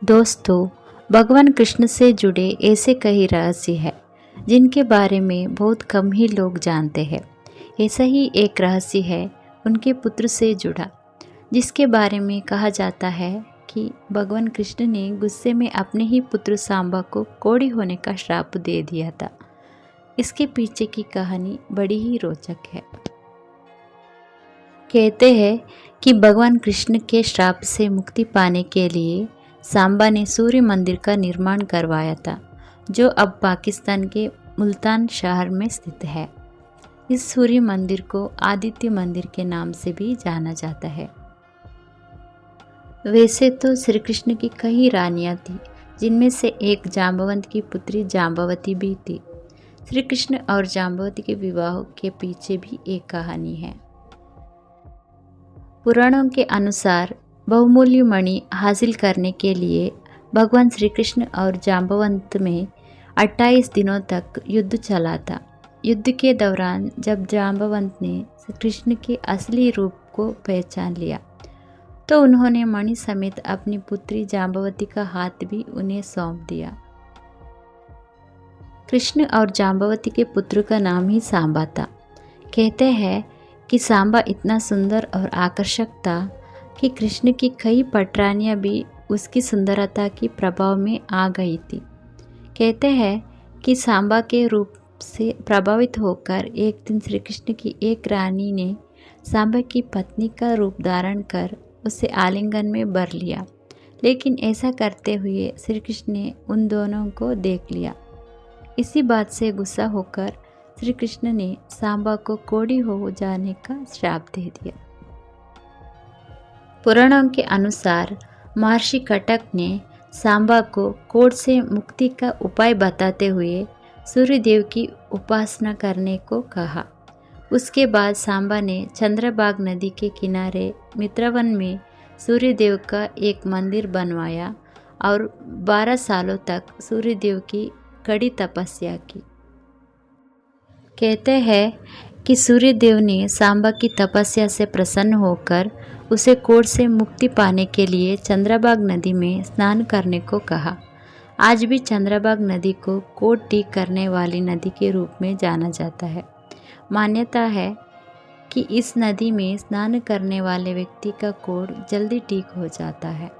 दोस्तों, भगवान कृष्ण से जुड़े ऐसे कई रहस्य हैं जिनके बारे में बहुत कम ही लोग जानते हैं। ऐसा ही एक रहस्य है उनके पुत्र से जुड़ा, जिसके बारे में कहा जाता है कि भगवान कृष्ण ने गुस्से में अपने ही पुत्र सांबा को कोढ़ी होने का श्राप दे दिया था। इसके पीछे की कहानी बड़ी ही रोचक है। कहते हैं कि भगवान कृष्ण के श्राप से मुक्ति पाने के लिए सांबा ने सूर्य मंदिर का निर्माण करवाया था, जो अब पाकिस्तान के मुल्तान शहर में स्थित है। इस सूर्य मंदिर को आदित्य मंदिर के नाम से भी जाना जाता है। वैसे तो श्री कृष्ण की कई रानियां थी, जिनमें से एक जांबवंत की पुत्री जांबवती भी थी। श्री कृष्ण और जांबवती के विवाह के पीछे भी एक कहानी है। पुराणों के अनुसार बहुमूल्य मणि हासिल करने के लिए भगवान श्री कृष्ण और जांबवंत में 28 दिनों तक युद्ध चला था। युद्ध के दौरान जब जांबवंत ने श्री कृष्ण के असली रूप को पहचान लिया, तो उन्होंने मणि समेत अपनी पुत्री जांबवती का हाथ भी उन्हें सौंप दिया। कृष्ण और जांबवती के पुत्र का नाम ही सांबा था। कहते हैं कि सांबा इतना सुंदर और आकर्षक था कि कृष्ण की कई पटरानियां भी उसकी सुंदरता के प्रभाव में आ गई थी। कहते हैं कि सांबा के रूप से प्रभावित होकर एक दिन श्री कृष्ण की एक रानी ने सांबा की पत्नी का रूप धारण कर उसे आलिंगन में भर लिया, लेकिन ऐसा करते हुए श्री कृष्ण ने उन दोनों को देख लिया। इसी बात से गुस्सा होकर श्री कृष्ण ने सांबा को कोढ़ी हो जाने का श्राप दे दिया। पुराणों के अनुसार महर्षि कटक ने सांबा को कोढ़ से मुक्ति का उपाय बताते हुए सूर्यदेव की उपासना करने को कहा। उसके बाद सांबा ने चंद्रभागा नदी के किनारे मित्रवन में सूर्यदेव का एक मंदिर बनवाया और 12 सालों तक सूर्यदेव की कड़ी तपस्या की। कहते हैं कि सूर्यदेव ने सांबा की तपस्या से प्रसन्न होकर उसे कोढ़ से मुक्ति पाने के लिए चंद्रभागा नदी में स्नान करने को कहा। आज भी चंद्रभागा नदी को कोढ़ ठीक करने वाली नदी के रूप में जाना जाता है। मान्यता है कि इस नदी में स्नान करने वाले व्यक्ति का कोढ़ जल्दी ठीक हो जाता है।